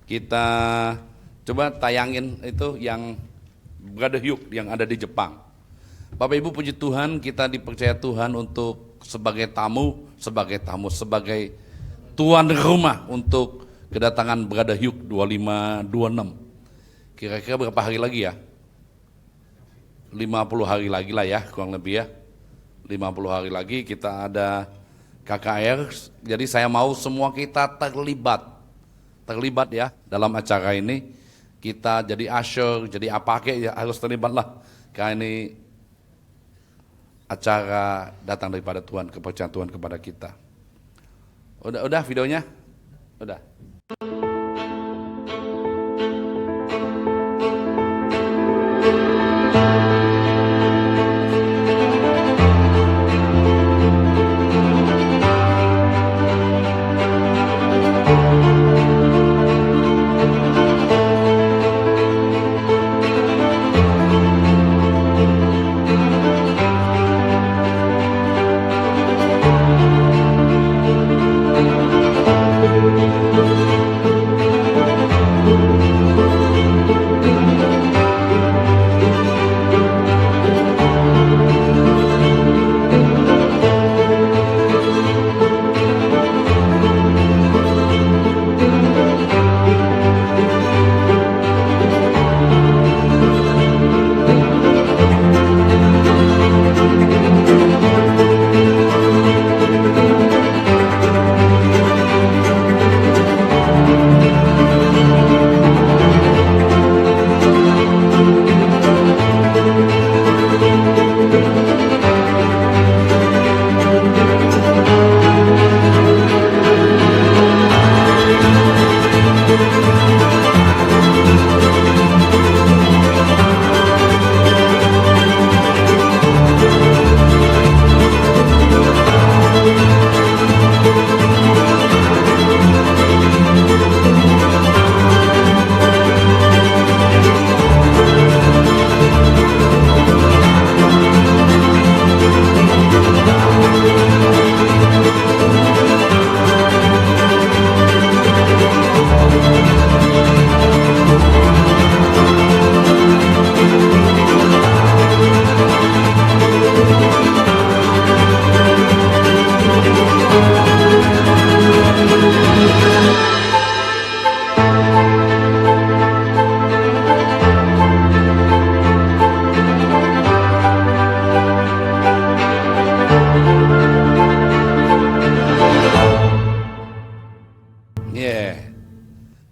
Kita coba tayangin itu yang Brother Hugh yang ada di Jepang. Bapak Ibu puji Tuhan, kita dipercaya Tuhan untuk sebagai sebagai tuan rumah untuk kedatangan Brother Hugh 2526. Kira-kira berapa hari lagi ya? 50 hari lagi lah ya, kurang lebih ya. 50 hari lagi kita ada KKR, jadi saya mau semua kita terlibat ya dalam acara ini. Kita jadi usher, jadi apa kek ya harus terlibat lah, karena ini acara datang daripada Tuhan, kepercayaan Tuhan kepada kita. Udah videonya? Udah.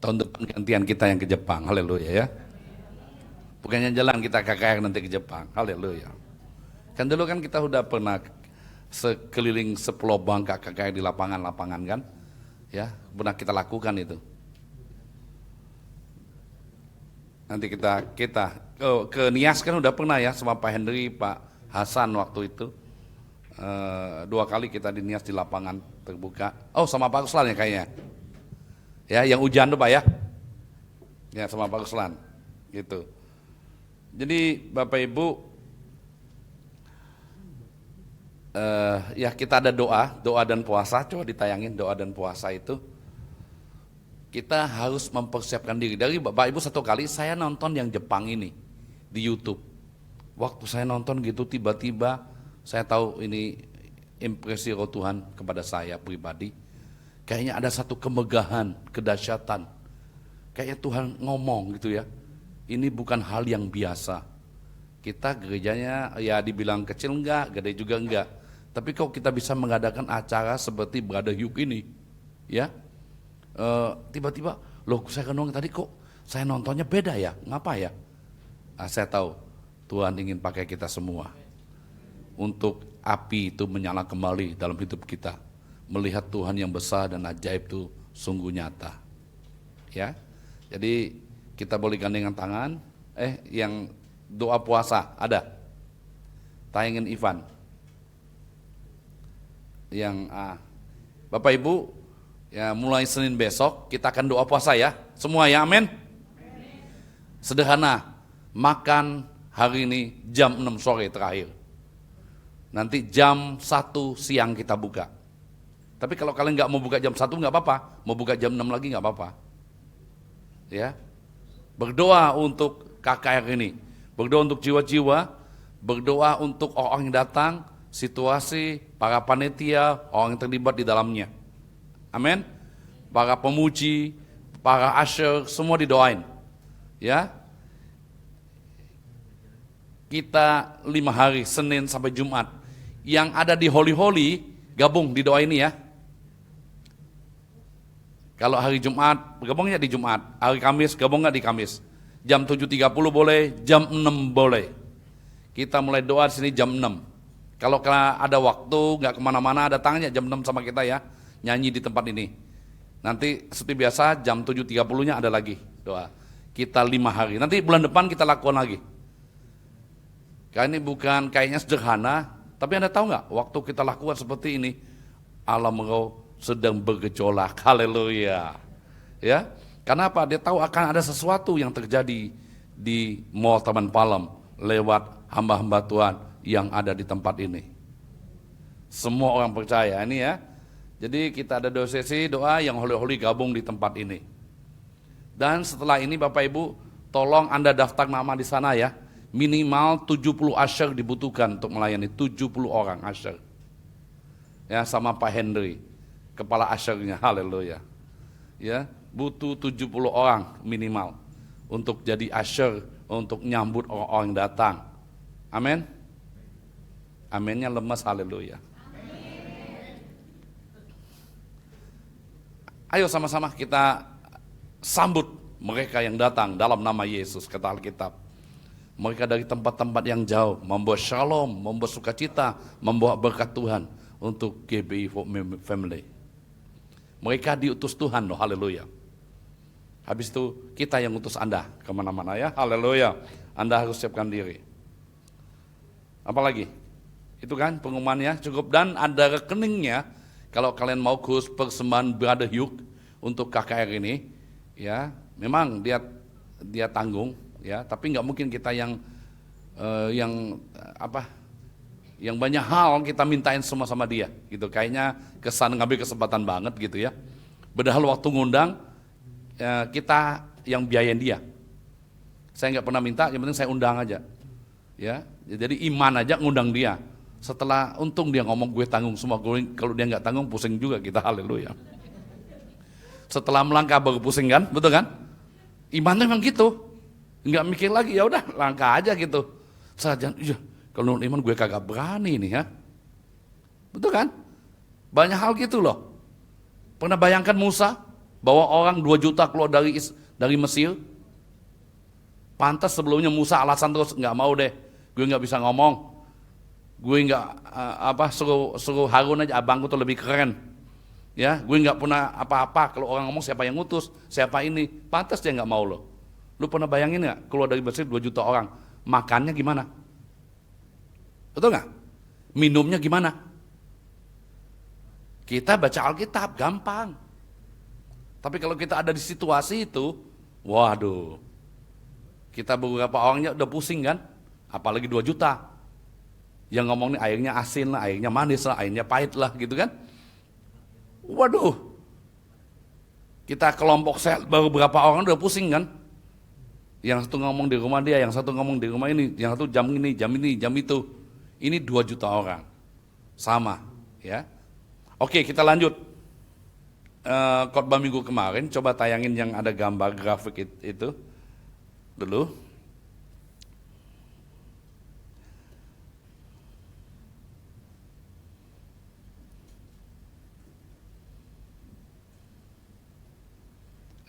Tahun depan gantian kita yang ke Jepang, haleluya ya. Bukannya jalan kita KKR nanti ke Jepang, haleluya. Kan dulu kan kita udah pernah sekeliling Pulau Bangka KKR di lapangan-lapangan kan, ya pernah kita lakukan itu. Nanti kita ke Nias kan udah pernah ya sama Pak Henry, Pak Hasan waktu itu. 2 kali kita di Nias di lapangan terbuka. Oh sama Pak Ruslan ya kayaknya. Ya, yang hujan tuh Pak ya. Ya, sama Pak Ruslan. Gitu. Jadi Bapak Ibu, ya kita ada doa dan puasa. Coba ditayangin doa dan puasa itu. Kita harus mempersiapkan diri. Dari Bapak Ibu satu kali saya nonton yang Jepang ini di YouTube. Waktu saya nonton gitu tiba-tiba saya tahu ini impresi roh Tuhan kepada saya pribadi. Kayaknya ada satu kemegahan, kedahsyatan. Kayaknya Tuhan ngomong gitu ya. Ini bukan hal yang biasa. Kita gerejanya ya dibilang kecil enggak, gede juga enggak. Tapi kok kita bisa mengadakan acara seperti Brother Hugh ini, ya. Tiba-tiba, loh saya kenal tadi kok saya nontonnya beda ya, ngapa ya? Saya tahu Tuhan ingin pakai kita semua untuk api itu menyala kembali dalam hidup kita. Melihat Tuhan yang besar dan ajaib itu sungguh nyata. Ya. Jadi kita boleh gandengan tangan. Yang doa puasa ada. Tayangin Ivan. Yang Bapak Ibu, ya mulai Senin besok kita akan doa puasa ya. Semua ya, amin. Sederhana. Makan hari ini jam 6 sore terakhir. Nanti jam 1 siang kita buka. Tapi kalau kalian nggak mau buka jam 1 nggak apa-apa, mau buka jam 6 lagi nggak apa-apa. Ya, berdoa untuk KKR ini, berdoa untuk jiwa-jiwa, berdoa untuk orang yang datang, situasi, para panitia, orang yang terlibat di dalamnya. Amin. Para pemuji, para usher, semua didoain. Ya, kita 5 hari, Senin sampai Jumat. Yang ada di Holy gabung di doa ini ya. Kalau hari Jumat, gabungnya di Jumat. Hari Kamis, gabung nggak di Kamis. Jam 7.30 boleh, jam 6 boleh. Kita mulai doa di sini jam 6. Kalau ada waktu, nggak kemana-mana, datangnya jam 6 sama kita ya. Nyanyi di tempat ini. Nanti seperti biasa, jam 7.30-nya ada lagi doa. Kita 5 hari. Nanti bulan depan kita lakukan lagi. Karena ini bukan kayaknya sederhana, tapi Anda tahu nggak, waktu kita lakukan seperti ini, alam roh sedang bergejolak, haleluya. Ya, kenapa? Dia tahu akan ada sesuatu yang terjadi di Mall Taman Palem lewat hamba-hamba Tuhan yang ada di tempat ini. Semua orang percaya ini ya. Jadi kita ada 2 sesi doa yang holy gabung di tempat ini. Dan setelah ini Bapak Ibu, tolong Anda daftar nama di sana ya. Minimal 70 usher dibutuhkan untuk melayani, 70 orang usher. Ya, sama Pak Henry, kepala ushernya, haleluya. Ya, butuh 70 orang minimal untuk jadi usher, untuk nyambut orang-orang yang datang. Amin. Aminnya lemas, haleluya. Ayo sama-sama kita sambut mereka yang datang dalam nama Yesus, kata Alkitab. Mereka dari tempat-tempat yang jauh, membawa shalom, membawa sukacita, membawa berkat Tuhan untuk GBI Family. Mereka diutus Tuhan loh, haleluya. Habis itu kita yang utus Anda kemana-mana ya, haleluya. Anda harus siapkan diri. Apalagi? Itu kan pengumumannya cukup, dan ada rekeningnya. Kalau kalian mau khusus persembahan Brother Hugh untuk KKR ini, ya memang dia tanggung. Ya, tapi nggak mungkin kita yang banyak hal kita mintain semua sama dia, gitu. Kayaknya kesan ngambil kesempatan banget gitu ya. Padahal waktu ngundang kita yang biayain dia. Saya nggak pernah minta, yang penting saya undang aja. Ya, jadi iman aja ngundang dia. Setelah untung dia ngomong gue tanggung semua, kalau dia nggak tanggung pusing juga kita, haleluya. Setelah melangkah baru pusing kan, betul kan? Iman memang gitu. Nggak mikir lagi, ya udah langkah aja gitu. Saja, iya, kalau iman gue kagak berani nih ya. Betul kan? Banyak hal gitu loh. Pernah bayangkan Musa bawa orang 2 juta keluar dari Mesir? Pantas sebelumnya Musa alasan terus, nggak mau deh, gue nggak bisa ngomong. Gue nggak suruh Harun aja, abangku tuh lebih keren. Ya, gue nggak pernah apa-apa. Kalau orang ngomong siapa yang ngutus, siapa ini, pantas dia nggak mau loh. Lu pernah bayangin nggak keluar dari Mesir 2 juta orang, makannya gimana? Betul nggak? Minumnya gimana? Kita baca Alkitab gampang, tapi kalau kita ada di situasi itu, waduh, kita beberapa orangnya udah pusing kan? Apalagi 2 juta, yang ngomong nih airnya asin lah, airnya manis lah, airnya pahit lah, gitu kan? Waduh, kita kelompok set baru berapa orang udah pusing kan? Yang satu ngomong di rumah dia, yang satu ngomong di rumah ini, yang satu jam ini, jam itu. Ini 2 juta orang. Sama, ya. Oke, kita lanjut. Khotbah minggu kemarin, coba tayangin yang ada gambar grafik itu dulu.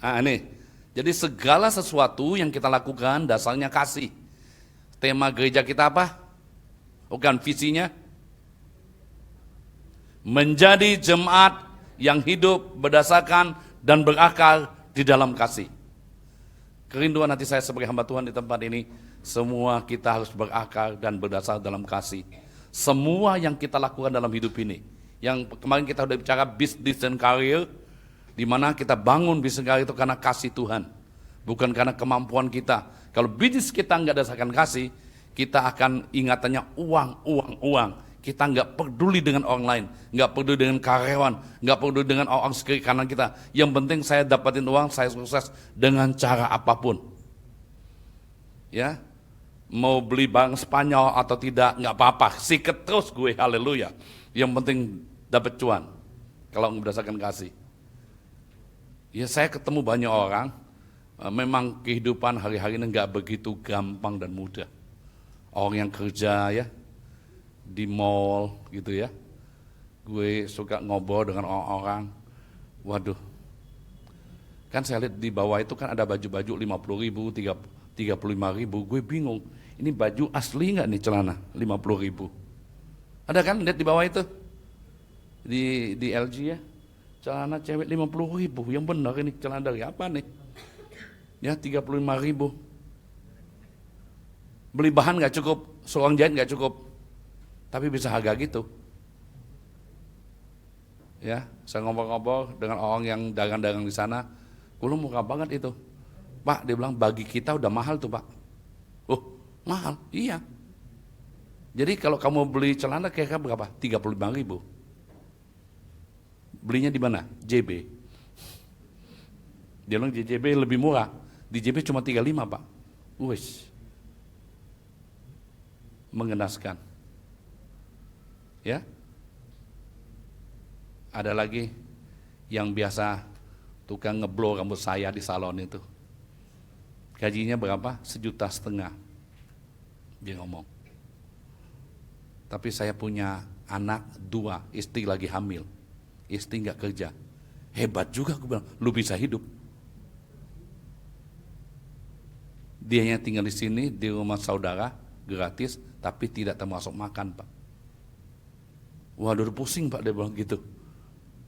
Ini. Jadi segala sesuatu yang kita lakukan dasarnya kasih. Tema gereja kita apa? Bukan visinya. Menjadi jemaat yang hidup berdasarkan dan berakar di dalam kasih. Kerinduan hati saya sebagai hamba Tuhan di tempat ini, semua kita harus berakar dan berdasar dalam kasih. Semua yang kita lakukan dalam hidup ini. Yang kemarin kita sudah bicara bisnis dan karir, di mana kita bangun bisnis karir itu karena kasih Tuhan, bukan karena kemampuan kita. Kalau bisnis kita nggak dasarkan kasih, kita akan ingatannya uang. Kita nggak peduli dengan orang lain, nggak peduli dengan karyawan, nggak peduli dengan orang sekiri kanan kita. Yang penting saya dapatin uang, saya sukses dengan cara apapun. Ya, mau beli barang Spanyol atau tidak, nggak apa-apa, sikat terus gue, haleluya. Yang penting dapat cuan, kalau berdasarkan kasih. Ya saya ketemu banyak orang, memang kehidupan hari-hari ini nggak begitu gampang dan mudah. Orang yang kerja ya, di mall gitu ya, gue suka ngobrol dengan orang-orang, waduh, kan saya lihat di bawah itu kan ada baju-baju 50.000, 35.000, gue bingung, ini baju asli nggak nih celana 50.000? Ada kan lihat di bawah itu, di LG ya, celana cewek 50.000, yang benar ini celana dari apa nih? Ya 35.000, beli bahan nggak cukup, seorang jahit nggak cukup. Tapi bisa harga gitu. Ya, saya ngobrol-ngobrol dengan orang yang dagang-dagang di sana, "Kulo murah banget itu." "Pak," dia bilang, "bagi kita udah mahal tuh, Pak." "Oh, mahal?" "Iya." Jadi kalau kamu beli celana kira-kira berapa? 35.000. Belinya di mana? JB. Dia bilang di JB lebih murah. Di JB cuma 35, Pak. Wih. Mengenaskan. Ya, ada lagi yang biasa tukang ngeblow rambut saya di salon itu. Gajinya berapa? 1,5 juta. Dia ngomong. Tapi saya punya anak 2, istri lagi hamil. Istri nggak kerja. Hebat juga, aku bilang, lu bisa hidup. Dianya tinggal di sini, di rumah saudara, gratis, tapi tidak termasuk makan, Pak. Waduh, pusing, Pak, dia bilang gitu.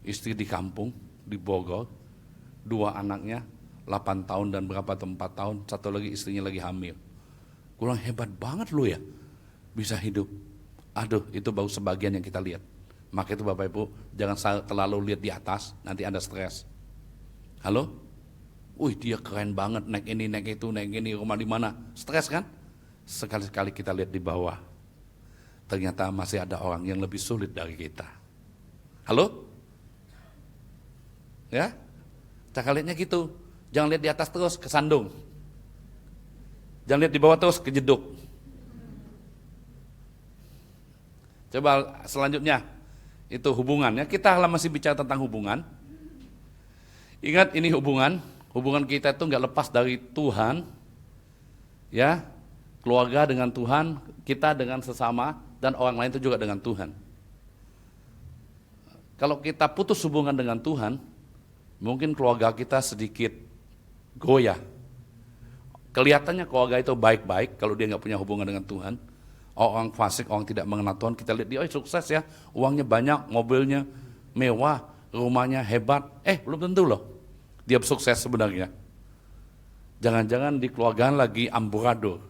Istri di kampung, di Bogor, 2 anaknya, 8 tahun dan berapa atau 4 tahun, satu lagi istrinya lagi hamil. Kurang hebat banget lu ya, bisa hidup. Aduh, itu baru sebagian yang kita lihat. Maka itu Bapak Ibu, jangan terlalu lihat di atas, nanti Anda stres. Halo? Wih, dia keren banget, naik ini, naik itu, naik ini, rumah di mana? Stres kan? Sekali-sekali kita lihat di bawah. Ternyata masih ada orang yang lebih sulit dari kita. Halo? Ya? Cara lihatnya gitu. Jangan lihat di atas terus, kesandung. Jangan lihat di bawah terus, kejeduk. Coba selanjutnya, itu hubungannya. Kita masih bicara tentang hubungan. Ingat ini hubungan kita itu nggak lepas dari Tuhan. Ya, keluarga dengan Tuhan, kita dengan sesama, dan orang lain itu juga dengan Tuhan. Kalau kita putus hubungan dengan Tuhan, mungkin keluarga kita sedikit goyah. Kelihatannya keluarga itu baik-baik kalau dia nggak punya hubungan dengan Tuhan. Orang fasik, orang tidak mengenal Tuhan, kita lihat dia sukses ya, uangnya banyak, mobilnya mewah, rumahnya hebat. Belum tentu loh dia sukses sebenarnya. Jangan-jangan di keluarga lagi amburadul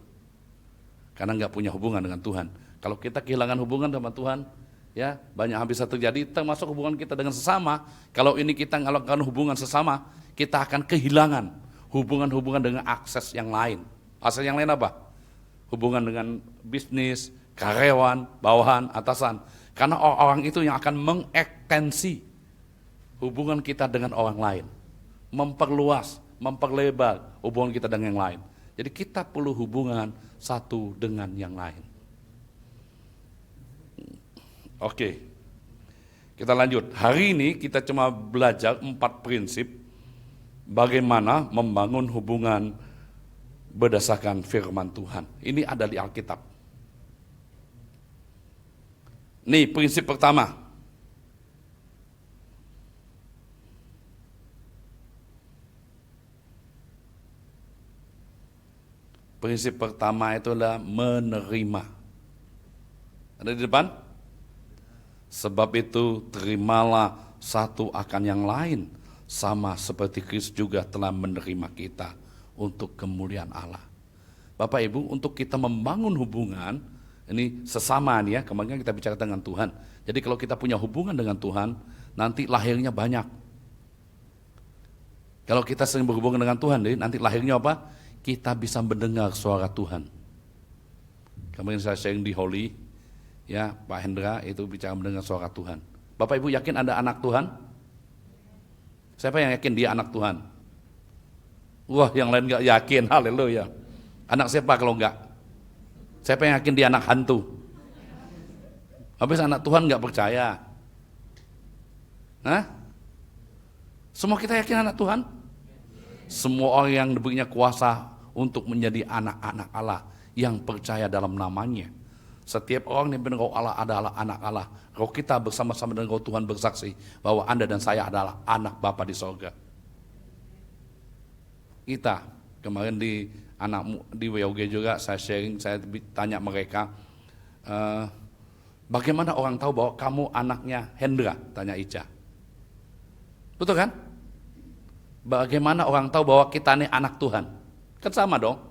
karena nggak punya hubungan dengan Tuhan. Kalau kita kehilangan hubungan sama Tuhan, ya banyak hal bisa terjadi, termasuk hubungan kita dengan sesama. Kalau ini kita ngelakukan hubungan sesama, kita akan kehilangan hubungan-hubungan dengan akses yang lain. Akses yang lain apa? Hubungan dengan bisnis, karyawan, bawahan, atasan. Karena orang-orang itu yang akan mengekstensi hubungan kita dengan orang lain, memperluas, memperlebar hubungan kita dengan yang lain. Jadi kita perlu hubungan satu dengan yang lain. Oke, kita lanjut. Hari ini kita cuma belajar 4 prinsip bagaimana membangun hubungan berdasarkan firman Tuhan. Ini ada di Alkitab. Nih prinsip pertama. Prinsip pertama itu adalah menerima. Ada di depan? Sebab itu terimalah satu akan yang lain, sama seperti Kristus juga telah menerima kita untuk kemuliaan Allah. Bapak Ibu, untuk kita membangun hubungan, ini sesama nih ya, kemarin kita bicara dengan Tuhan. Jadi kalau kita punya hubungan dengan Tuhan, nanti lahirnya banyak. Kalau kita sering berhubungan dengan Tuhan, nanti lahirnya apa? Kita bisa mendengar suara Tuhan. Kemarin saya sharing di Holy, Ya, Pak Hendra itu bicara mendengar suara Tuhan. Bapak Ibu yakin Anda anak Tuhan? Siapa yang yakin dia anak Tuhan? Wah, yang lain gak yakin, haleluya. Anak siapa kalau enggak? Siapa yang yakin dia anak hantu? Habis anak Tuhan gak percaya. Hah? Semua kita yakin anak Tuhan? Semua orang yang diberinya kuasa untuk menjadi anak-anak Allah yang percaya dalam namanya. Setiap orang yang benar roh Allah adalah anak Allah. Roh kita bersama-sama dengan roh Tuhan bersaksi bahwa Anda dan saya adalah anak Bapa di sorga. Kita kemarin di WOG juga saya sharing, saya tanya mereka, bagaimana orang tahu bahwa kamu anaknya Hendra? Tanya Ica. Betul kan? Bagaimana orang tahu bahwa kita ini anak Tuhan? Kan sama dong.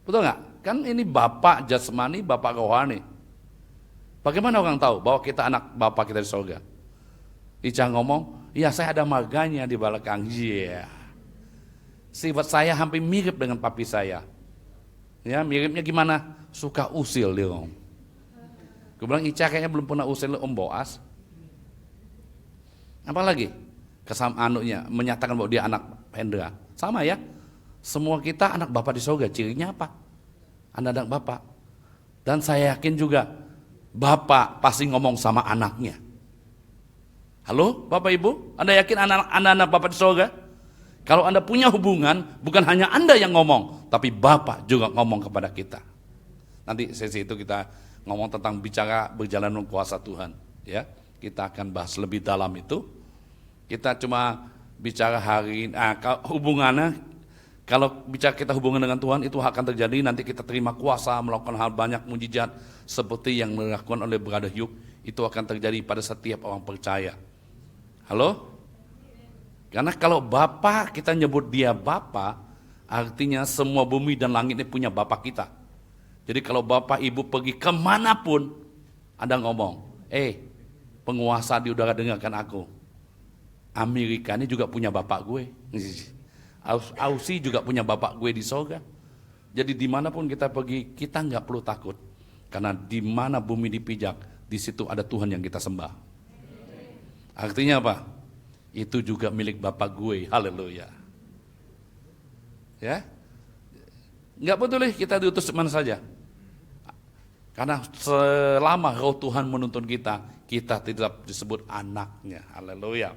Betul nggak? Kan ini Bapak jasmani, Bapak rohani. Bagaimana orang tahu bahwa kita anak Bapak kita di surga? Ica ngomong, ya saya ada marganya di belakang. Iya. Yeah. Sifat saya hampir mirip dengan papi saya. Ya, miripnya gimana? Suka usil dia ngomong. Gue bilang Ica kayaknya belum pernah usil Om Boas. Apalagi? Anunya menyatakan bahwa dia anak Hendra. Sama ya. Semua kita anak Bapak di surga. Cirinya apa? Anak Bapak. Dan saya yakin juga Bapak pasti ngomong sama anaknya. Halo Bapak Ibu, Anda yakin anak-anak Bapak di surga? Kalau Anda punya hubungan, bukan hanya Anda yang ngomong, tapi Bapak juga ngomong kepada kita. Nanti sesi itu kita ngomong tentang bicara berjalan dengan kuasa Tuhan. Ya, kita akan bahas lebih dalam itu. Kita cuma bicara hari ini, hubungannya. Kalau bicara kita hubungan dengan Tuhan, itu akan terjadi nanti kita terima kuasa, melakukan hal banyak mujizat seperti yang dilakukan oleh Brother Hugh. Itu akan terjadi pada setiap orang percaya. Halo? Karena kalau Bapa, kita nyebut dia Bapa, artinya semua bumi dan langit ini punya Bapa kita. Jadi kalau Bapak Ibu pergi kemanapun, Anda ngomong, penguasa di udara dengarkan aku. Amerika ini juga punya Bapak gue. Aussie juga punya Bapak gue di sorga. Jadi dimanapun kita pergi, kita nggak perlu takut. Karena di mana bumi dipijak, di situ ada Tuhan yang kita sembah. Artinya apa? Itu juga milik Bapak gue. Haleluya. Ya, nggak boleh kita diutus mana saja. Karena selama roh Tuhan menuntun kita, kita tidak disebut anaknya. Haleluya.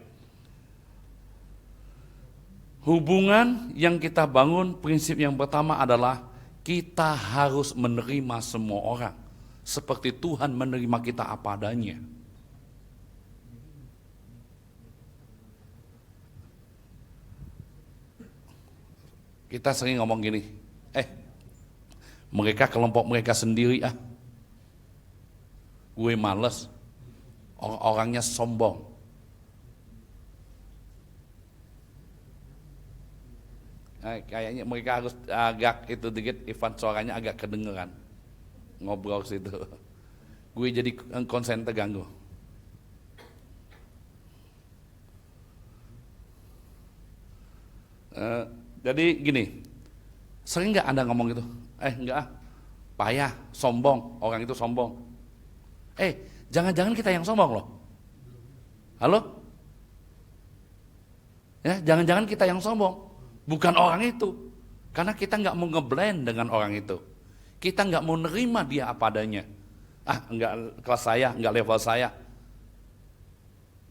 Hubungan yang kita bangun, prinsip yang pertama adalah kita harus menerima semua orang seperti Tuhan menerima kita apa adanya. Kita sering ngomong gini, mereka kelompok mereka sendiri gue males, orangnya sombong. Kayaknya mereka harus agak itu dikit, Ivan suaranya agak kedengeran ngobrol situ. Gue jadi konsen terganggu. Jadi gini, sering nggak Anda ngomong gitu? Enggak payah, sombong, orang itu sombong. Jangan-jangan kita yang sombong loh. Halo? Ya, jangan-jangan kita yang sombong. Bukan orang itu, karena kita nggak mau ngeblend dengan orang itu. Kita nggak mau nerima dia apa adanya. Nggak kelas saya, nggak level saya.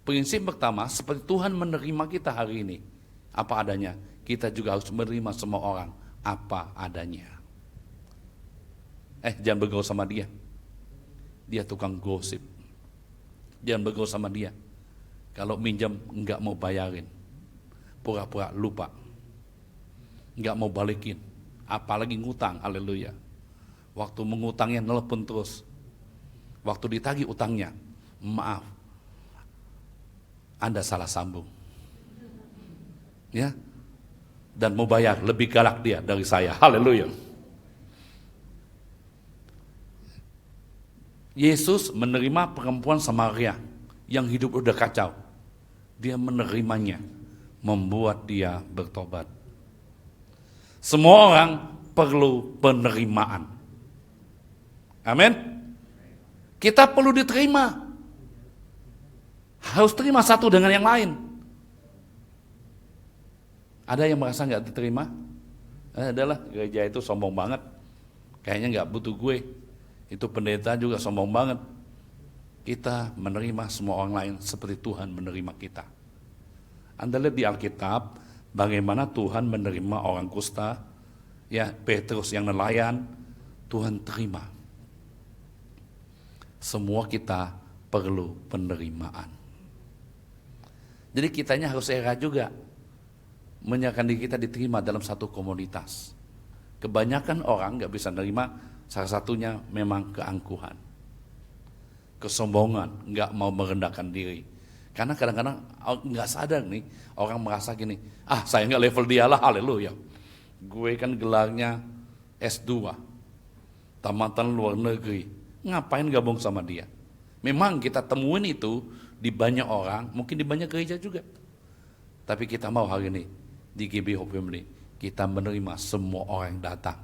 Prinsip pertama, seperti Tuhan menerima kita hari ini, apa adanya. Kita juga harus menerima semua orang apa adanya. Jangan bergaul sama dia. Dia tukang gosip. Jangan bergaul sama dia. Kalau minjam nggak mau bayarin, pura-pura lupa. Nggak mau balikin, apalagi ngutang, haleluya. Waktu mengutangnya nelpon terus. Waktu ditagih utangnya, maaf, Anda salah sambung. Ya, dan mau bayar lebih galak dia dari saya, haleluya. Yesus menerima perempuan Samaria yang hidup udah kacau. Dia menerimanya, membuat dia bertobat. Semua orang perlu penerimaan. Amin. Kita perlu diterima. Harus terima satu dengan yang lain. Ada yang merasa nggak diterima? Adalah gereja itu sombong banget. Kayaknya nggak butuh gue. Itu pendeta juga sombong banget. Kita menerima semua orang lain seperti Tuhan menerima kita. Anda lihat di Alkitab bagaimana Tuhan menerima orang kusta, ya Petrus yang nelayan, Tuhan terima. Semua kita perlu penerimaan. Jadi kitanya harus era juga menyerahkan diri kita diterima dalam satu komunitas. Kebanyakan orang nggak bisa nerima, salah satunya memang keangkuhan, kesombongan, nggak mau merendahkan diri. Karena kadang-kadang nggak sadar nih, orang merasa gini, saya nggak level dia lah, haleluya. Gue kan gelarnya S2, tamatan luar negeri, ngapain gabung sama dia? Memang kita temuin itu di banyak orang, mungkin di banyak gereja juga. Tapi kita mau hari ini, di GB Hope Family, kita menerima semua orang yang datang.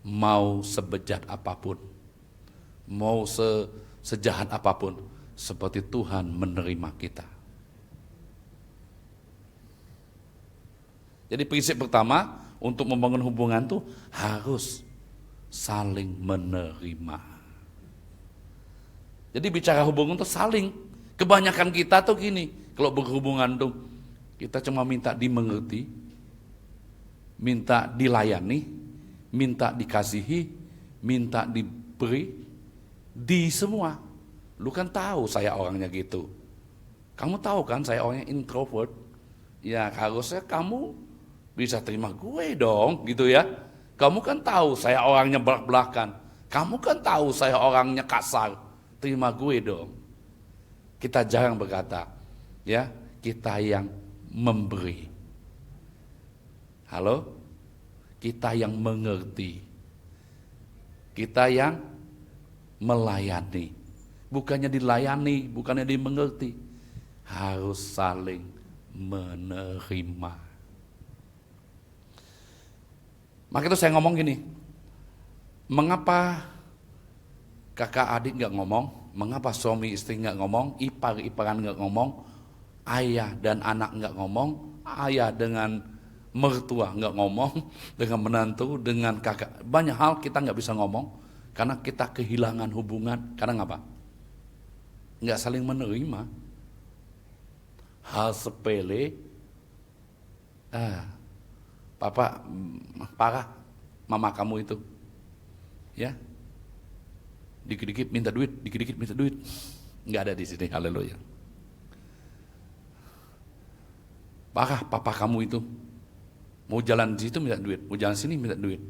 Mau sebejat apapun, mau sejahat apapun, seperti Tuhan menerima kita. Jadi prinsip pertama, untuk membangun hubungan tuh harus saling menerima. Jadi bicara hubungan tuh saling. Kebanyakan kita tuh gini, kalau berhubungan tuh kita cuma minta dimengerti, minta dilayani, minta dikasihi, minta diberi, di semua. Lu kan tahu saya orangnya gitu. Kamu tahu kan saya orangnya introvert. Ya harusnya kamu bisa terima gue dong, gitu ya. Kamu kan tahu saya orangnya belak-belakan. Kamu kan tahu saya orangnya kasar. Terima gue dong. Kita jarang berkata, ya, kita yang memberi. Halo? Kita yang mengerti. Kita yang melayani. Bukannya dilayani, bukannya dimengerti. Harus saling menerima. Maka itu saya ngomong gini, mengapa kakak adik gak ngomong? Mengapa suami istri nggak ngomong, ipar-iparan nggak ngomong, ayah dan anak nggak ngomong, ayah dengan mertua nggak ngomong, dengan menantu, dengan kakak. Banyak hal kita nggak bisa ngomong, karena kita kehilangan hubungan. Karena apa? Nggak saling menerima. Hal sepele, papa parah, mama kamu itu, ya. Dikit-dikit minta duit, dikit-dikit minta duit. Nggak ada di sini, haleluya. Parah papa kamu itu. Mau jalan di situ minta duit, mau jalan sini minta duit.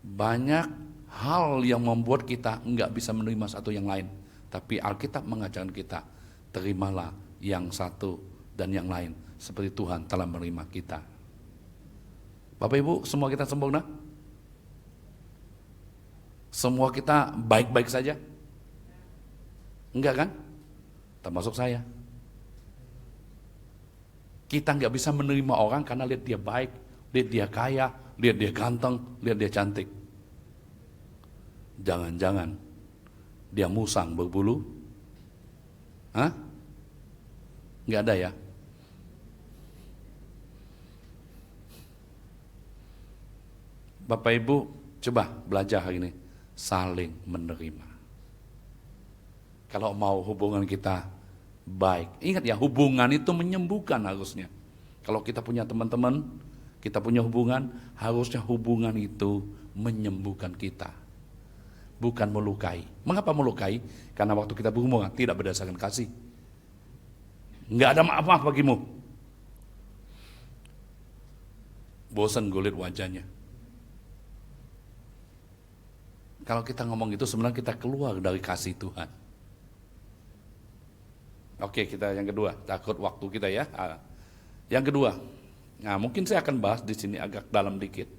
Banyak hal yang membuat kita nggak bisa menerima satu yang lain. Tapi Alkitab mengajarkan kita, terimalah yang satu dan yang lain. Seperti Tuhan telah menerima kita. Bapak Ibu, semua kita sempurna? Semua kita baik-baik saja? Enggak kan? Termasuk saya. Kita nggak bisa menerima orang karena lihat dia baik, lihat dia kaya, lihat dia ganteng, lihat dia cantik. Jangan-jangan dia musang berbulu? Hah? Nggak ada ya? Bapak Ibu, coba belajar hari ini. Saling menerima. Kalau mau hubungan kita baik, ingat ya, hubungan itu menyembuhkan harusnya. Kalau kita punya teman-teman, kita punya hubungan, harusnya hubungan itu menyembuhkan kita, bukan melukai. Mengapa melukai? Karena waktu kita berhubungan tidak berdasarkan kasih, nggak ada maaf-maaf bagimu. Bosan gue lihat wajahnya. Kalau kita ngomong itu sebenarnya kita keluar dari kasih Tuhan. Oke, kita yang kedua, takut waktu kita ya. Yang kedua, nah mungkin saya akan bahas di sini agak dalam dikit.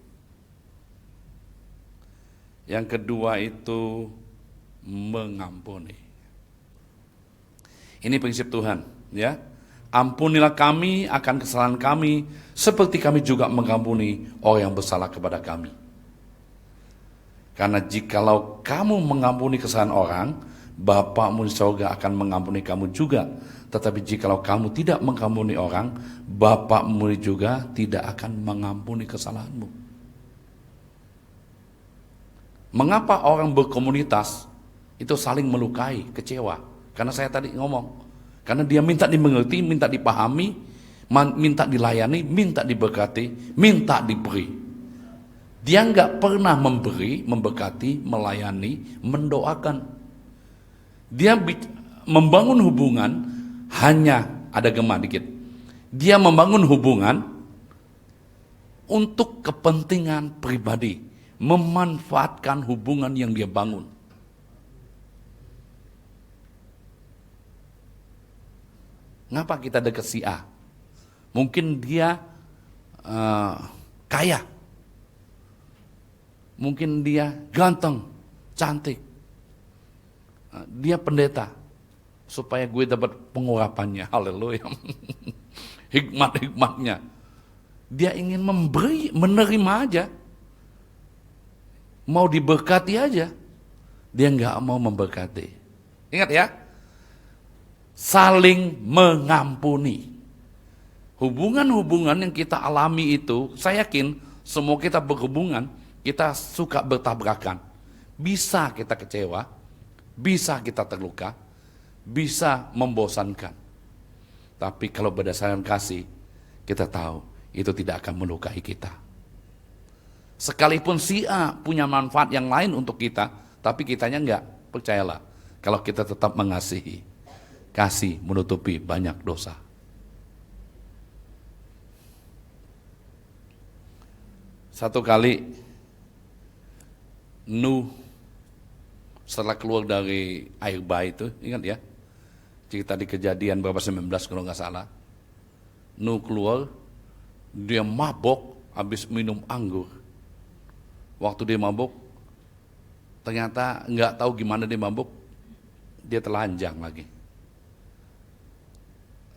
Yang kedua itu mengampuni. Ini prinsip Tuhan, ya. Ampunilah kami akan kesalahan kami, seperti kami juga mengampuni orang yang bersalah kepada kami. Karena jikalau kamu mengampuni kesalahan orang, Bapakmu di surga akan mengampuni kamu juga. Tetapi jikalau kamu tidak mengampuni orang, Bapakmu juga tidak akan mengampuni kesalahanmu. Mengapa orang berkomunitas itu saling melukai, kecewa? Karena saya tadi ngomong, karena dia minta dimengerti, minta dipahami, minta dilayani, minta diberkati, minta diberi. Dia nggak pernah memberi, memberkati, melayani, mendoakan. Dia membangun hubungan hanya, ada gema dikit. Dia membangun hubungan untuk kepentingan pribadi, memanfaatkan hubungan yang dia bangun. Ngapa kita dekat si A? Mungkin dia kaya. Mungkin dia ganteng, cantik. Dia pendeta. Supaya gue dapat pengurapannya. Haleluya. Hikmat-hikmatnya. Dia ingin memberi, menerima aja. Mau diberkati aja. Dia nggak mau memberkati. Ingat ya. Saling mengampuni. Hubungan-hubungan yang kita alami itu, saya yakin semua kita berhubungan, kita suka bertabrakan. Bisa kita kecewa, bisa kita terluka, bisa membosankan. Tapi kalau berdasarkan kasih, kita tahu itu tidak akan melukai kita. Sekalipun si A punya manfaat yang lain untuk kita, tapi kitanya enggak, percayalah. Kalau kita tetap mengasihi, kasih menutupi banyak dosa. Satu kali Nuh setelah keluar dari air bah itu, ingat ya, cerita di Kejadian berapa 19 kalau nggak salah. Nuh keluar, dia mabok habis minum anggur. Waktu dia mabok, ternyata nggak tahu gimana dia mabok, dia telanjang lagi.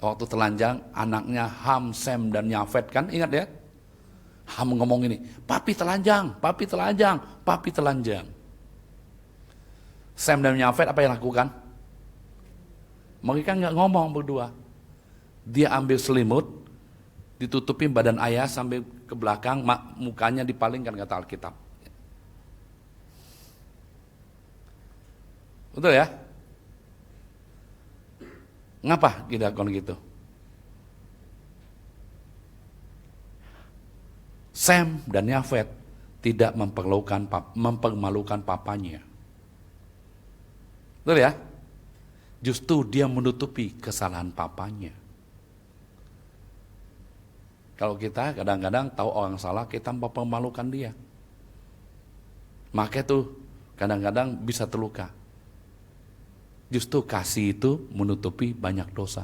Waktu telanjang, anaknya Ham, Sem, dan Yafet kan, ingat ya? Ham ngomong ini, papi telanjang, papi telanjang, papi telanjang. Sem dan Yafet apa yang lakukan? Mereka nggak ngomong berdua. Dia ambil selimut, ditutupin badan ayah sampai ke belakang, mukanya dipalingkan, kata Alkitab. Betul ya? Ngapa kita lakukan gitu? Sem dan Yafet tidak mempermalukan papanya. Betul ya? Justru dia menutupi kesalahan papanya. Kalau kita kadang-kadang tahu orang salah, kita mempermalukan dia. Maka tuh kadang-kadang bisa terluka. Justru kasih itu menutupi banyak dosa.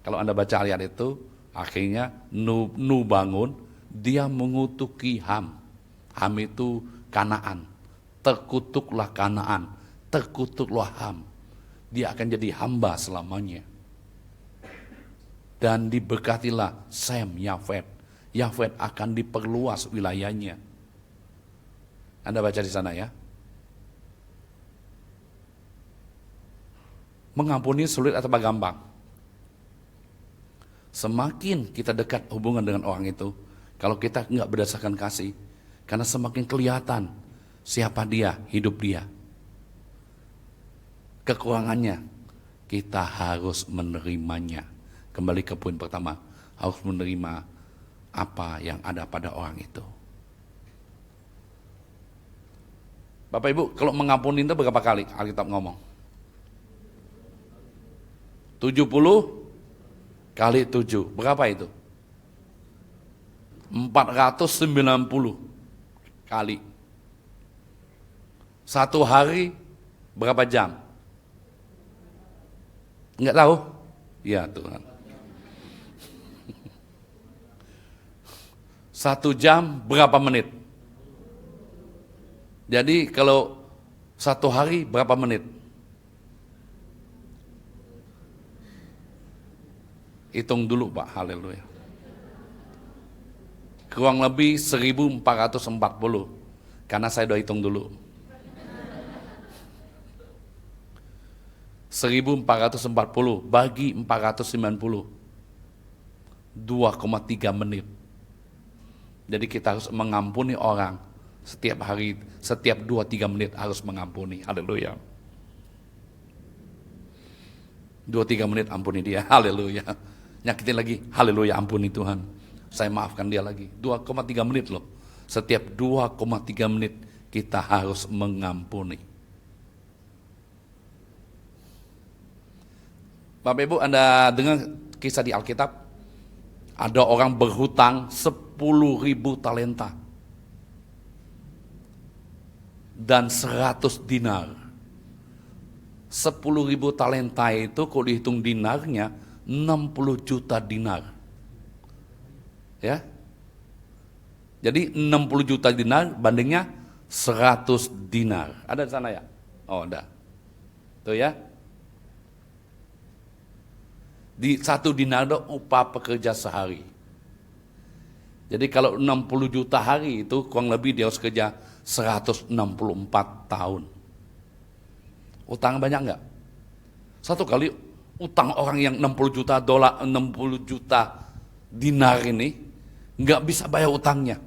Kalau Anda baca ayat itu, akhirnya Nuh bangun, dia mengutuki Ham. Ham itu Kanaan. Terkutuklah Kanaan, terkutuklah Ham. Dia akan jadi hamba selamanya. Dan diberkatilah Sem, Yafet. Yafet akan diperluas wilayahnya. Anda baca di sana ya. Mengampuni sulit atau gampang? Semakin kita dekat hubungan dengan orang itu, kalau kita nggak berdasarkan kasih, karena semakin kelihatan siapa dia, hidup dia. Kekurangannya, kita harus menerimanya. Kembali ke poin pertama, harus menerima apa yang ada pada orang itu. Bapak Ibu, kalau mengampuni itu berapa kali Alkitab ngomong? 70 kali 7, berapa itu? 490 kali. Satu hari berapa jam? Enggak tahu? Ya Tuhan. 1 jam berapa menit? Jadi kalau 1 hari berapa menit? Hitung dulu Pak, haleluya. Kurang lebih 1440. Karena saya udah hitung dulu. 1440 bagi 490. 2,3 menit. Jadi kita harus mengampuni orang setiap hari, setiap 2-3 menit harus mengampuni. Haleluya. 2-3 menit ampuni dia. Haleluya. Nyakitin lagi. Haleluya, ampuni Tuhan. Saya maafkan dia lagi. 2,3 menit loh. Setiap 2,3 menit kita harus mengampuni. Bapak Ibu, Anda dengar kisah di Alkitab? Ada orang berhutang 10.000 talenta dan 100 dinar. 10.000 talenta itu kalau dihitung dinarnya 60 juta dinar. Ya. Jadi 60 juta dinar bandingnya 100 dinar. Ada di sana ya? Oh, ada. Tuh ya. Di 1 dinar itu upah pekerja sehari. Jadi kalau 60 juta hari itu kurang lebih dia harus kerja 164 tahun. Utang banyak enggak? Satu kali utang orang yang 60 juta dolar, 60 juta dinar ini enggak bisa bayar utangnya.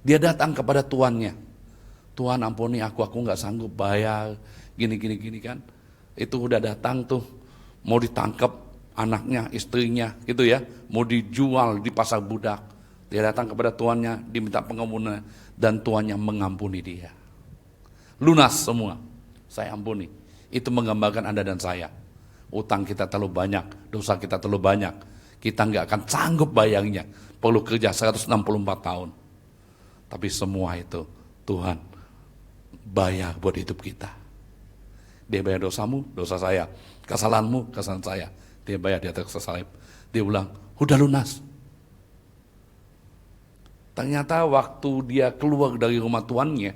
Dia datang kepada tuannya. Tuhan ampuni aku enggak sanggup bayar gini kan. Itu udah datang tuh mau ditangkap anaknya, istrinya gitu ya, mau dijual di pasar budak. Dia datang kepada tuannya, diminta pengampunan dan tuannya mengampuni dia. Lunas semua. Saya ampuni. Itu menggambarkan Anda dan saya. Utang kita terlalu banyak, dosa kita terlalu banyak. Kita nggak akan sanggup bayarnya. Perlu kerja 164 tahun. Tapi semua itu Tuhan bayar buat hidup kita. Dia bayar dosamu, dosa saya. Kesalahanmu, kesalahan saya. Dia bayar di atas salib. Dia bilang, udah lunas. Ternyata waktu dia keluar dari rumah tuannya,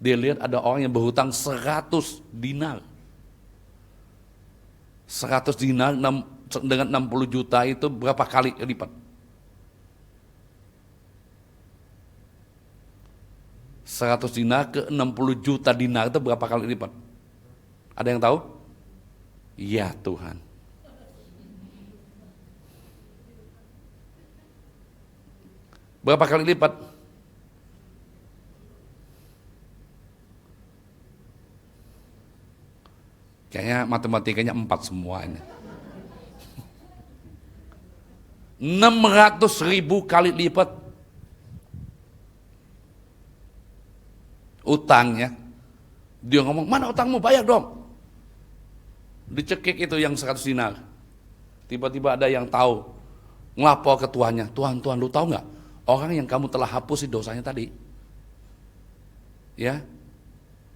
dia lihat ada orang yang berhutang 100 dinar. 100 dinar dengan 60 juta itu berapa kali lipat? 100 dinar ke 60 juta dinar itu berapa kali lipat? Ada yang tahu? Ya Tuhan. Berapa kali lipat? Kayaknya matematikanya 4 semua ini. 600.000 kali lipat utangnya. Dia ngomong, mana utangmu, bayar dong. Dicekik itu yang 100 dinar. Tiba-tiba ada yang tahu, ngelapor ke tuannya, Tuhan, lu tahu nggak? Orang yang kamu telah hapusi dosanya tadi, ya,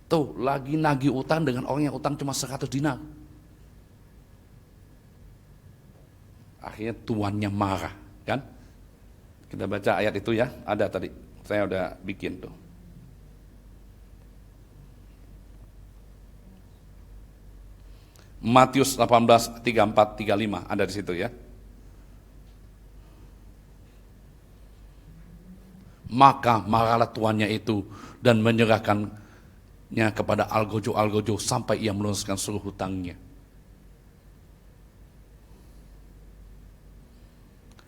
tuh lagi nagih utang dengan orang yang utang cuma 100 dinar. Akhirnya tuannya marah, kan? Kita baca ayat itu ya, ada tadi, saya udah bikin tuh. Matius 18, 34, 35, ada di situ ya. Maka marahlah tuannya itu dan menyerahkannya kepada algojo sampai ia melunaskan seluruh hutangnya.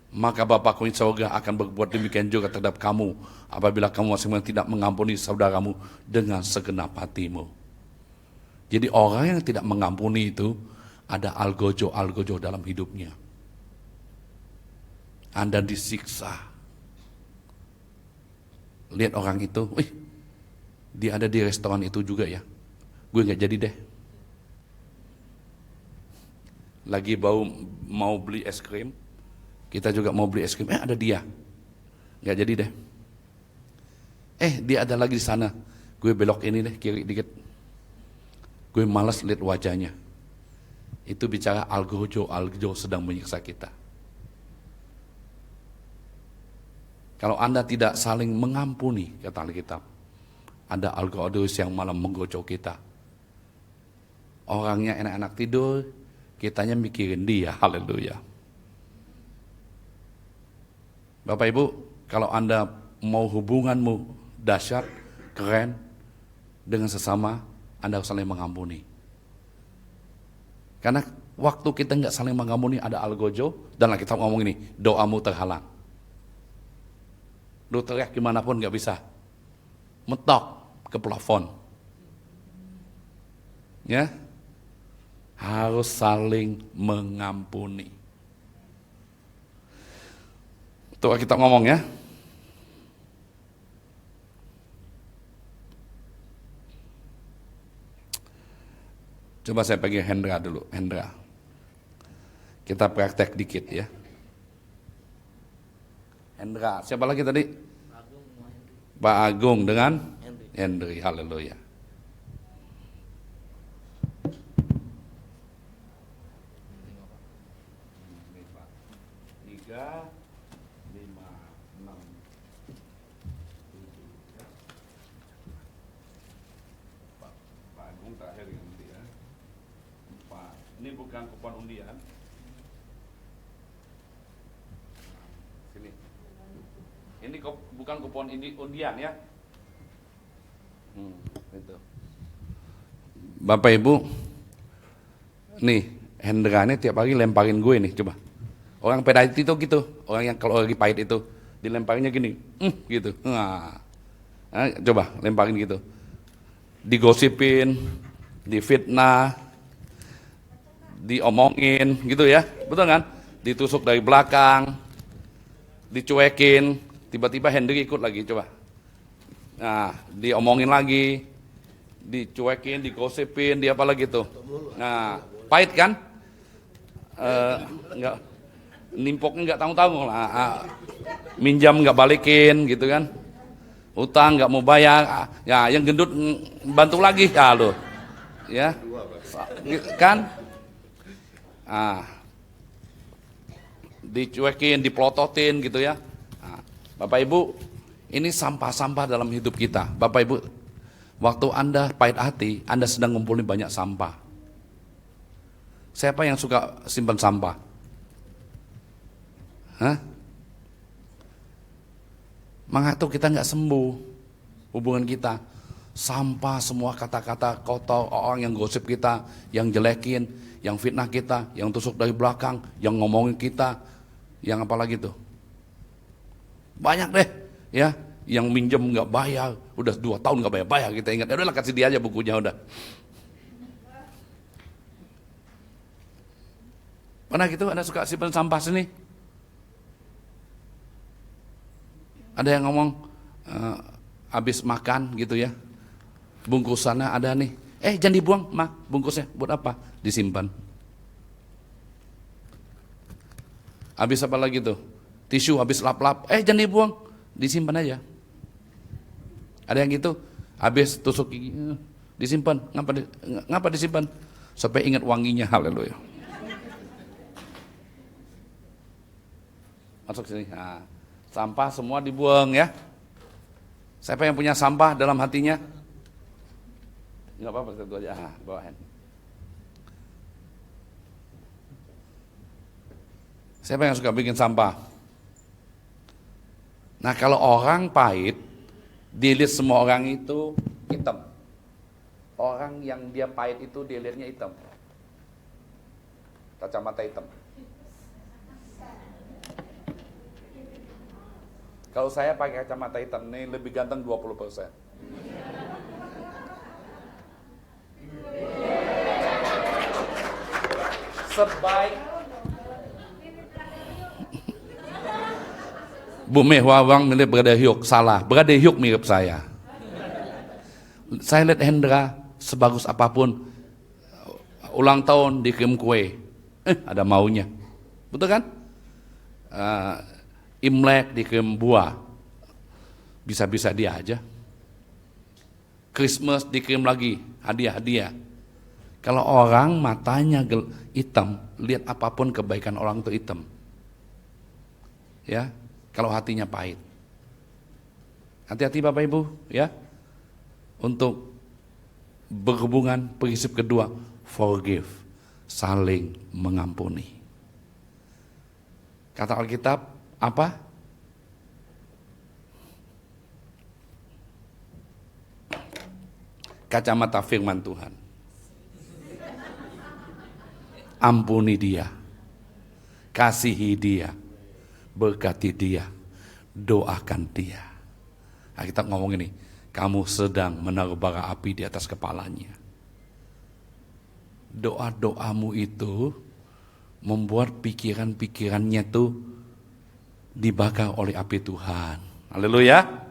Maka Bapakku di surga akan berbuat demikian juga terhadap kamu apabila kamu masing-masing tidak mengampuni saudaramu dengan segenap hatimu. Jadi orang yang tidak mengampuni itu ada algojo dalam hidupnya. Anda disiksa. Lihat orang itu, dia ada di restoran itu juga ya. Gue gak jadi deh. Lagi mau beli es krim, kita juga mau beli es krim, ada dia. Gak jadi deh. Dia ada lagi di sana. Gue belok ini deh, kiri dikit. Gue malas lihat wajahnya. Itu bicara algojo sedang menyiksa kita. Kalau Anda tidak saling mengampuni, kata Alkitab, ada algojo yang malah menggocok kita. Orangnya enak-enak tidur, kitanya mikirin dia, haleluya. Bapak Ibu, kalau Anda mau hubunganmu dahsyat, keren, dengan sesama Anda harus saling mengampuni. Karena waktu kita nggak saling mengampuni ada algojo, dan kita ngomong ini, doamu terhalang. Lu teriak gimana pun nggak bisa, mentok ke plafon. Ya, harus saling mengampuni. Tuh kita ngomong ya. Coba saya panggil Hendra dulu, Hendra. Kita praktek dikit ya. Hendra, siapa lagi tadi? Pak Agung dengan Hendri, haleluya. Ini bukan kupon undian. Sini. Ini bukan kupon undian ya. Itu. Bapak Ibu, nih Hendra ini tiap hari lemparin gue nih, coba. Orang pahit itu gitu, orang yang kalau lagi pahit itu dilemparinnya gini, gitu. Nah, coba lemparin gitu. Digosipin, difitnah, diomongin gitu ya, betul kan? Ditusuk dari belakang, dicuekin, tiba-tiba Hendri ikut lagi, coba. Nah, diomongin lagi, dicuekin, digosipin, dia apa lagi tuh? Nah, pahit kan? Enggak, nimpoknya nggak tanggung-tanggung lah, minjam nggak balikin gitu kan? Utang nggak mau bayar, ya yang gendut bantu lagi, ya lo, ya, kan? Dicuekin, dipelototin gitu ya. Bapak Ibu, ini sampah-sampah dalam hidup kita. Bapak Ibu, waktu Anda pahit hati, Anda sedang ngumpulin banyak sampah. Siapa yang suka simpan sampah? Mengatur kita nggak sembuh hubungan kita. Sampah, semua kata-kata kotor, orang yang gosip kita, yang jelekin, yang fitnah kita, yang tusuk dari belakang, yang ngomongin kita, yang apa lagi tuh? Banyak deh, ya, yang minjem nggak bayar, udah 2 tahun nggak bayar, kita ingat, ya udahlah kasih dia aja bukunya udah. Pernah gitu, Anda suka simpan sampah sini? Ada yang ngomong, habis makan gitu ya, bungkusannya ada nih, jangan dibuang, bungkusnya buat apa? Disimpan. Habis apa lagi tuh? Tisu habis lap-lap, jangan dibuang, disimpan aja. Ada yang gitu, habis tusuk gigi, disimpan. Ngapa disimpan? Supaya ingat wanginya, haleluya. Masuk sini. Nah, sampah semua dibuang ya. Siapa yang punya sampah dalam hatinya? Enggak apa-apa, satu aja. Bawain. Siapa yang suka bikin sampah? Nah, kalau orang pahit, dilihat semua orang itu hitam. Orang yang dia pahit itu dilihatnya hitam. Kacamata hitam. Kalau saya pakai kacamata hitam ini lebih ganteng 20%. Sebaik Bu Meh Wawang mirip Brother Hyuk, salah. Brother Hyuk mirip saya. Saya lihat Hendra sebagus apapun, ulang tahun dikirim kue, ada maunya, betul kan? Imlek dikirim buah, bisa-bisa dia aja. Christmas dikirim lagi hadiah-hadiah. Kalau orang matanya hitam, lihat apapun kebaikan orang itu hitam. Ya, kalau hatinya pahit. Hati-hati Bapak Ibu, ya. Untuk berhubungan, prinsip kedua, forgive, saling mengampuni. Kata Alkitab apa? kacamata firman Tuhan. Ampuni dia, kasihi dia, berkati dia, doakan dia. Nah, kita ngomong ini, kamu sedang menaruh bara api di atas kepalanya. Doa-doamu itu membuat pikiran-pikirannya tuh dibakar oleh api Tuhan. Haleluya.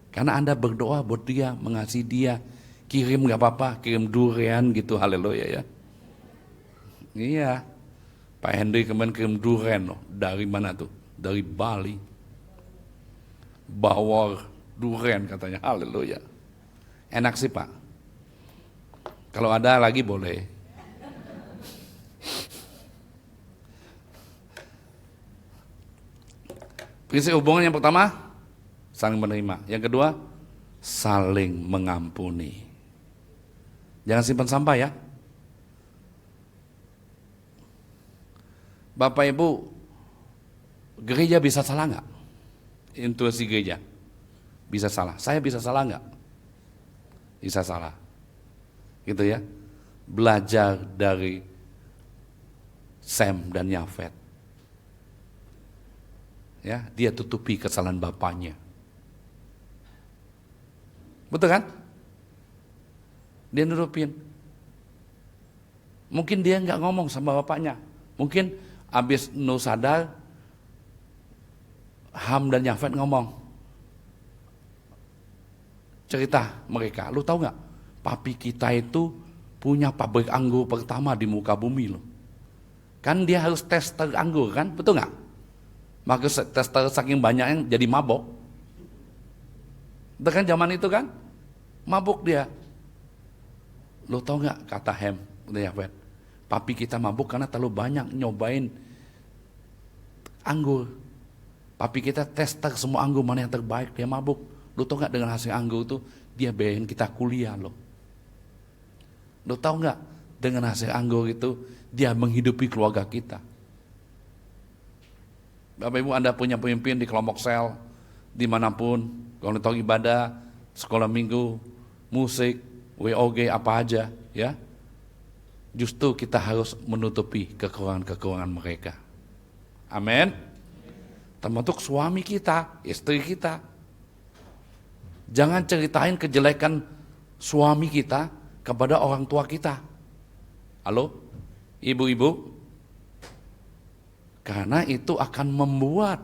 Karena Anda berdoa buat dia, mengasihi dia, kirim gak apa-apa, kirim durian gitu, haleluya ya. Iya, Pak Henry kemarin kirim durian loh, dari mana tuh? Dari Bali. Bawor durian katanya, haleluya. Enak sih Pak. Kalau ada lagi boleh. Prinsip hubungan yang pertama, saling menerima. Yang kedua, saling mengampuni. Jangan simpan sampah ya. Bapak Ibu, gereja bisa salah nggak? Intuisi gereja bisa salah. Saya bisa salah nggak? Bisa salah. Gitu ya. Belajar dari Sem dan Yafet. Ya, dia tutupi kesalahan bapaknya. Betul kan? Dia nutupin. Mungkin dia nggak ngomong sama bapaknya. Mungkin abis Nuh sadar, Ham dan Yafet ngomong. Cerita mereka, lu tahu nggak? Papi kita itu punya pabrik anggur pertama di muka bumi loh. Kan dia harus tester anggur kan, betul nggak? Maka tester saking banyaknya jadi mabok. Itu kan zaman itu kan, mabuk dia. Lu tahu nggak kata Ham dan Yafet? Papi kita mabuk karena terlalu banyak nyobain anggur. Papi kita tester semua anggur mana yang terbaik, dia mabuk. Lu tahu nggak dengan hasil anggur itu dia bayarin kita kuliah loh. Lu tahu nggak dengan hasil anggur itu dia menghidupi keluarga kita. Bapak Ibu, Anda punya pemimpin di kelompok sel, dimanapun, kalau tahu ibadah, sekolah minggu, musik, WOG apa aja, ya. Justru kita harus menutupi kekurangan-kekurangan mereka. Amin. Termasuk suami kita, istri kita. Jangan ceritain kejelekan suami kita kepada orang tua kita. Halo, ibu-ibu? Karena itu akan membuat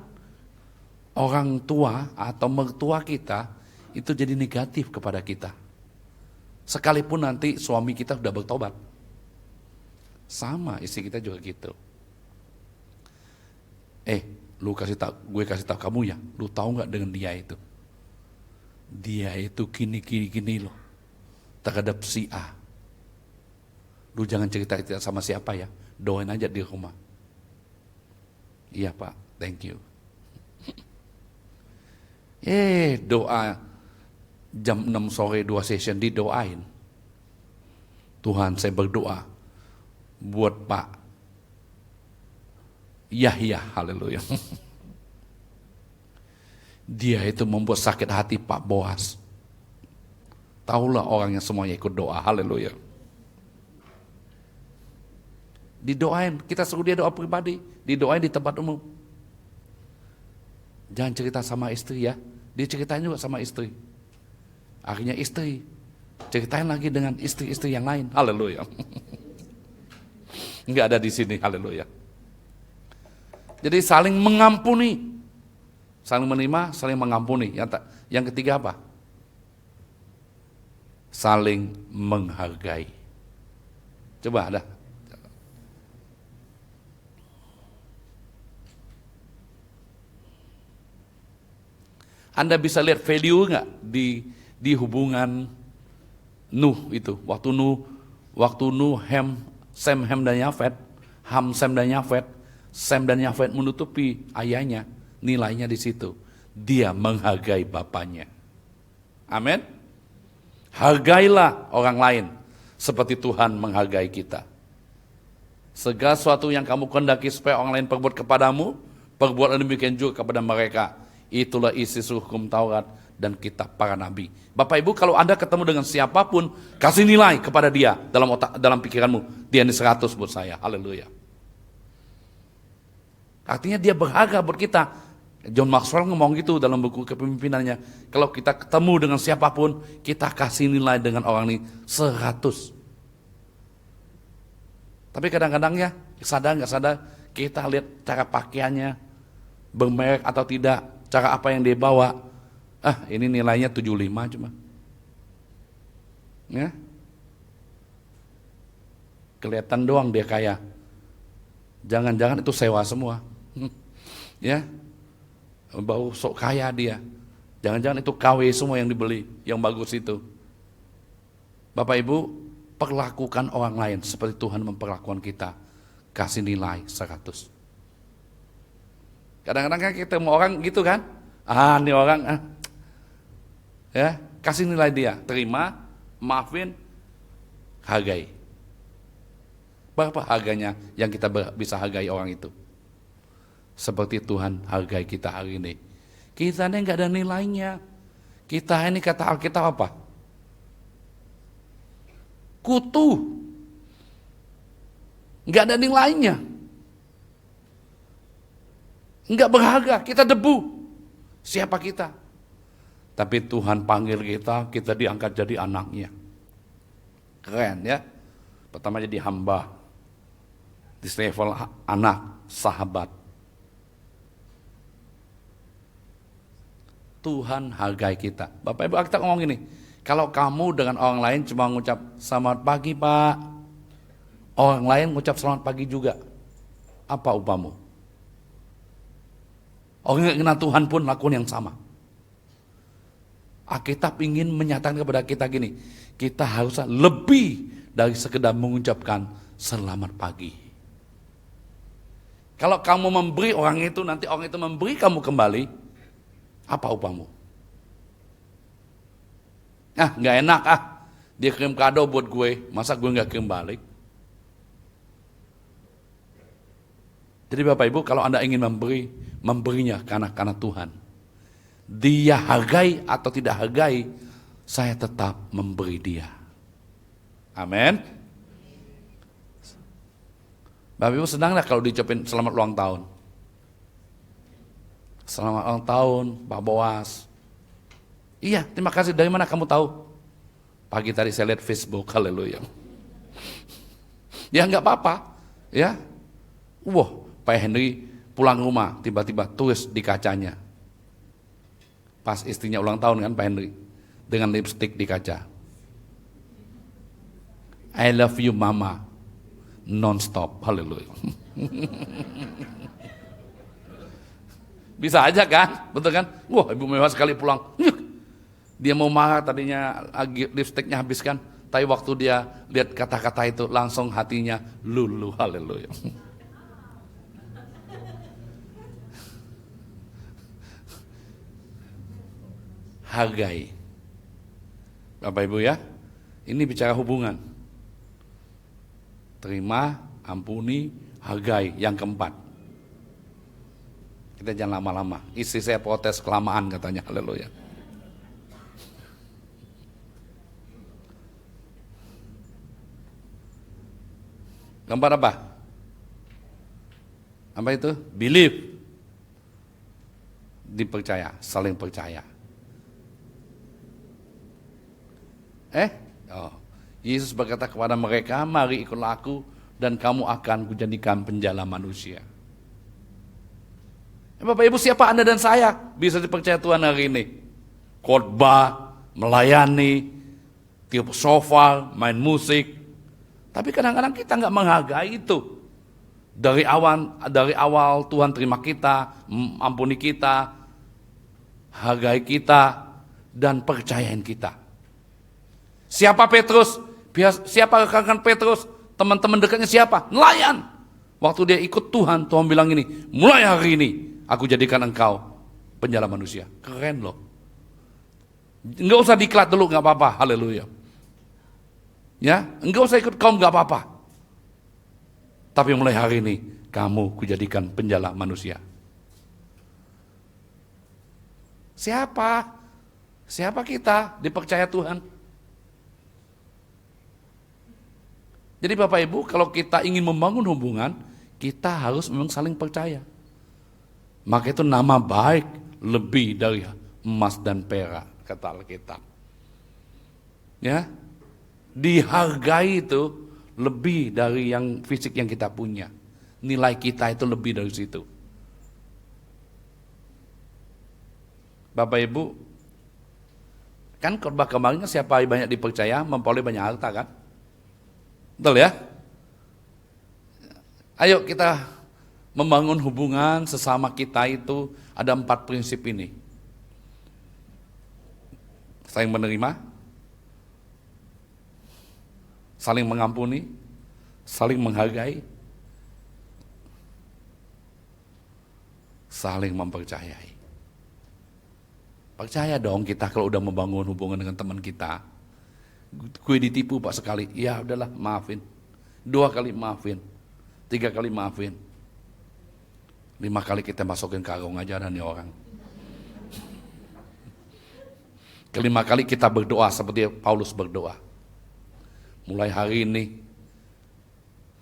orang tua atau mertua kita itu jadi negatif kepada kita. Sekalipun nanti suami kita sudah bertobat. Sama istri kita juga gitu. Gue kasih tahu kamu ya, lu tahu nggak dengan dia itu? Dia itu gini loh terhadap si A. Lu jangan cerita sama siapa ya, doain aja di rumah. Iya Pak, thank you. Doa jam 6 sore 2 session didoain. Tuhan, saya berdoa buat Pak Yahya, haleluya. Dia itu membuat sakit hati Pak Boas. Taulah orang yang semuanya ikut doa, haleluya. Didoain, kita suruh dia doa pribadi, didoain di tempat umum. Jangan cerita sama istri ya, dia ceritain juga sama istri. Akhirnya istri ceritain lagi dengan istri-istri yang lain, haleluya. Enggak ada di sini, haleluya. Jadi saling mengampuni, saling menerima, saling mengampuni. Yang ketiga apa? Saling menghargai. Coba ada. Anda bisa lihat value nggak di hubungan Nuh itu? Waktu Nuh, Sem, Ham dan Yafet, Sem dan Yafet, Sem dan Yafet menutupi ayahnya, nilainya di situ. Dia menghargai bapaknya. Amin. Hargailah orang lain seperti Tuhan menghargai kita. Segala sesuatu yang kamu kehendaki supaya orang lain perbuat kepadamu, perbuatlah demikian juga kepada mereka. Itulah isi hukum Taurat dan kitab para nabi. Bapak Ibu, kalau Anda ketemu dengan siapapun, kasih nilai kepada dia dalam pikiranmu. Dia ini 100 buat saya. Haleluya. Artinya dia berharga buat kita. John Maxwell ngomong gitu dalam buku kepemimpinannya. Kalau kita ketemu dengan siapapun, kita kasih nilai dengan orang ini 100. Tapi kadang-kadang ya, sadar nggak sadar, kita lihat cara pakaiannya, bermerek atau tidak, cara apa yang dia bawa. Ini nilainya 75 cuma. Ya. Kelihatan doang dia kaya. Jangan-jangan itu sewa semua. Ya. Bau sok kaya dia. Jangan-jangan itu KW semua yang dibeli, yang bagus itu. Bapak Ibu, perlakukan orang lain seperti Tuhan memperlakukan kita. Kasih nilai 100. Kadang-kadang kan kita mau orang gitu kan. Ini orang ya, kasih nilai dia, terima, maafin, hargai. Berapa harganya yang kita bisa hargai orang itu? Seperti Tuhan hargai kita hari ini. Kita ini nggak ada nilainya. Kita ini kata Alkitab apa? Kutu. Nggak ada nilainya. Nggak berharga, kita debu. Siapa kita? Tapi Tuhan panggil kita, kita diangkat jadi anaknya. Keren ya. Pertama jadi hamba. Di level anak, sahabat. Tuhan hargai kita. Bapak Ibu, kita ngomong gini, kalau kamu dengan orang lain cuma ngucap selamat pagi Pak, orang lain ngucap selamat pagi juga, apa upamu? Orang yang kenal Tuhan pun lakukan yang sama. Alkitab ingin menyatakan kepada kita gini, kita harusnya lebih dari sekedar mengucapkan selamat pagi. Kalau kamu memberi orang itu, nanti orang itu memberi kamu kembali, apa upamu? Nggak enak dia kirim kado buat gue, masa gue nggak kirim balik? Jadi Bapak Ibu, kalau Anda ingin memberi, memberinya karena Tuhan. Dia hargai atau tidak hargai, saya tetap memberi dia. Amin. Bapak Ibu senanglah kalau diucapin selamat ulang tahun. Selamat ulang tahun, Pak Boas. Iya, terima kasih. Dari mana kamu tahu? Pagi tadi saya lihat Facebook, haleluya. Ya nggak apa-apa, ya. Pak Henry pulang rumah, tiba-tiba tulis di kacanya. Pas istrinya ulang tahun kan Pak Henry, dengan lipstik di kaca. I love you mama, non-stop, haleluya. Bisa aja kan, betul kan? Ibu mewah sekali pulang. Dia mau marah tadinya lipstiknya habis kan, tapi waktu dia lihat kata-kata itu langsung hatinya luluh, haleluya. Hargai. Bapak Ibu ya, ini bicara hubungan. Terima, ampuni, hargai. Yang keempat, kita jangan lama-lama. Istri saya protes kelamaan katanya, haleluya. Keempat apa? Apa itu? Believe. Dipercaya, saling percaya. Yesus berkata kepada mereka, mari ikutlah aku dan kamu akan kujadikan penjala manusia. Bapak Ibu, siapa Anda dan saya bisa dipercaya Tuhan hari ini? Khotbah, melayani, tiup shofar, main musik. Tapi kadang-kadang kita nggak menghargai itu. Dari awal Tuhan terima kita, ampuni kita, hargai kita, dan percayain kita. Siapa Petrus? Siapa rekan Petrus? Teman-teman dekatnya siapa? Nelayan. Waktu dia ikut Tuhan, Tuhan bilang ini, mulai hari ini aku jadikan engkau penjala manusia. Keren loh. Enggak usah diklat dulu, enggak apa-apa. Haleluya. Ya, enggak usah ikut kaum, enggak apa-apa. Tapi mulai hari ini kamu kujadikan penjala manusia. Siapa? Siapa kita dipercaya Tuhan? Jadi Bapak Ibu, kalau kita ingin membangun hubungan, kita harus memang saling percaya. Maka itu nama baik lebih dari emas dan perak, kata Alkitab. Ya, dihargai itu lebih dari yang fisik yang kita punya. Nilai kita itu lebih dari situ. Bapak Ibu, kan khotbah kemarin siapa banyak dipercaya memperoleh banyak harta kan? Betul ya? Ayo kita membangun hubungan sesama kita itu ada 4 prinsip ini. Saling menerima, saling mengampuni, saling menghargai, saling mempercayai. Percaya dong kita kalau udah membangun hubungan dengan teman kita. Gue ditipu Pak sekali, ya udahlah maafin. 2 kali maafin, 3 kali maafin. 5 kali kita masukin karung aja dan nih orang. Kelima kali kita berdoa seperti Paulus berdoa. Mulai hari ini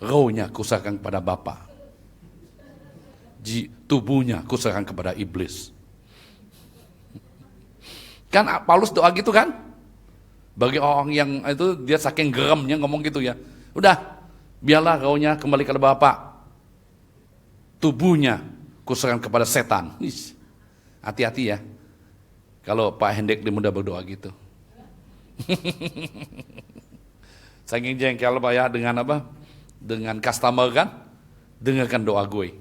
rohnya kuserahkan kepada Bapa, tubuhnya kuserahkan kepada iblis. Kan Paulus doa gitu kan? Bagi orang yang itu dia saking geramnya ngomong gitu ya. Udah, biarlah rohnya kembali kepada Bapa, tubuhnya kuserahkan kepada setan. Hati-hati ya, kalau Pak Hendrik mudah berdoa gitu. Saking jengkel Pak ya dengan apa? Dengan customer kan? Dengarkan doa gue.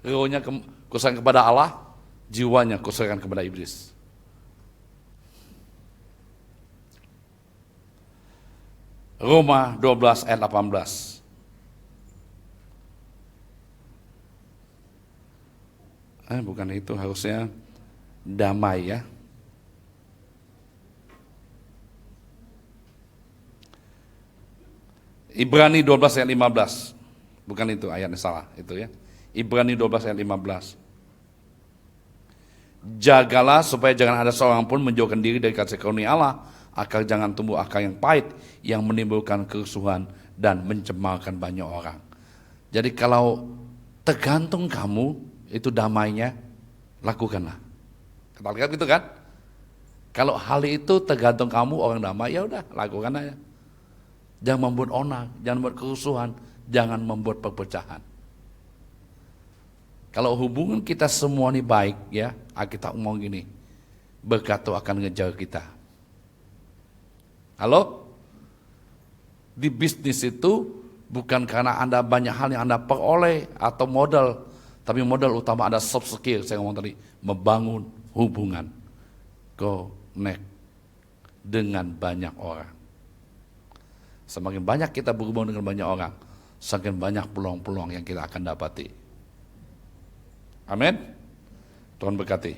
Rohnya kuserahkan kepada Allah, jiwanya kuserahkan kepada iblis. Roma 12 ayat 18. Bukan itu, harusnya damai ya. Ibrani 12 ayat 15. Bukan itu ayatnya, salah itu ya. Ibrani 12 ayat 15. Jagalah supaya jangan ada seorang pun menjauhkan diri dari kasih karunia Allah, agar jangan tumbuh akar yang pahit yang menimbulkan kerusuhan dan mencemarkan banyak orang. Jadi kalau tergantung kamu itu damainya, lakukanlah. Kata Alkitab gitu kan? Kalau hal itu tergantung kamu orang damai, ya udah lakukan aja. Jangan membuat onar, jangan membuat kerusuhan, jangan membuat perpecahan. Kalau hubungan kita semua ini baik ya, kita ngomong gini, berkat itu akan ngejar kita. Halo? Di bisnis itu bukan karena Anda banyak hal yang Anda peroleh atau modal, tapi modal utama ada soft skill, saya ngomong tadi, membangun hubungan, connect dengan banyak orang. Semakin banyak kita berhubungan dengan banyak orang, semakin banyak peluang-peluang yang kita akan dapati. Amin. Tuhan berkati.